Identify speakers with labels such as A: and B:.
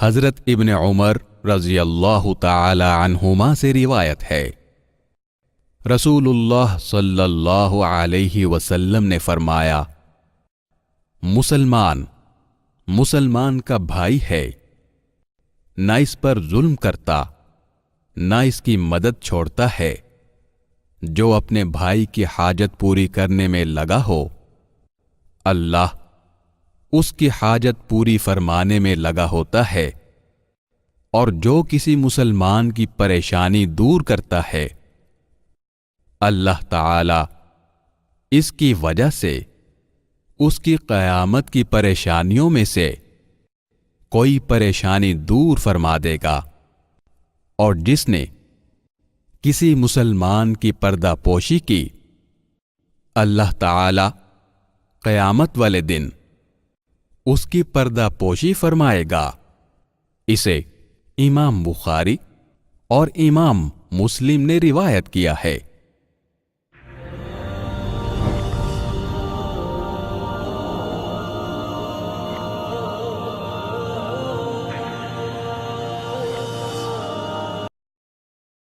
A: حضرت ابن عمر رضی اللہ تعالی عنہما سے روایت ہے، رسول اللہ صلی اللہ علیہ وسلم نے فرمایا، مسلمان مسلمان کا بھائی ہے، نہ اس پر ظلم کرتا نہ اس کی مدد چھوڑتا ہے، جو اپنے بھائی کی حاجت پوری کرنے میں لگا ہو اللہ اس کی حاجت پوری فرمانے میں لگا ہوتا ہے، اور جو کسی مسلمان کی پریشانی دور کرتا ہے اللہ تعالی اس کی وجہ سے اس کی قیامت کی پریشانیوں میں سے کوئی پریشانی دور فرما دے گا، اور جس نے کسی مسلمان کی پردہ پوشی کی اللہ تعالی قیامت والے دن اس کی پردہ پوشی فرمائے گا۔ اسے امام بخاری اور امام مسلم نے روایت کیا ہے۔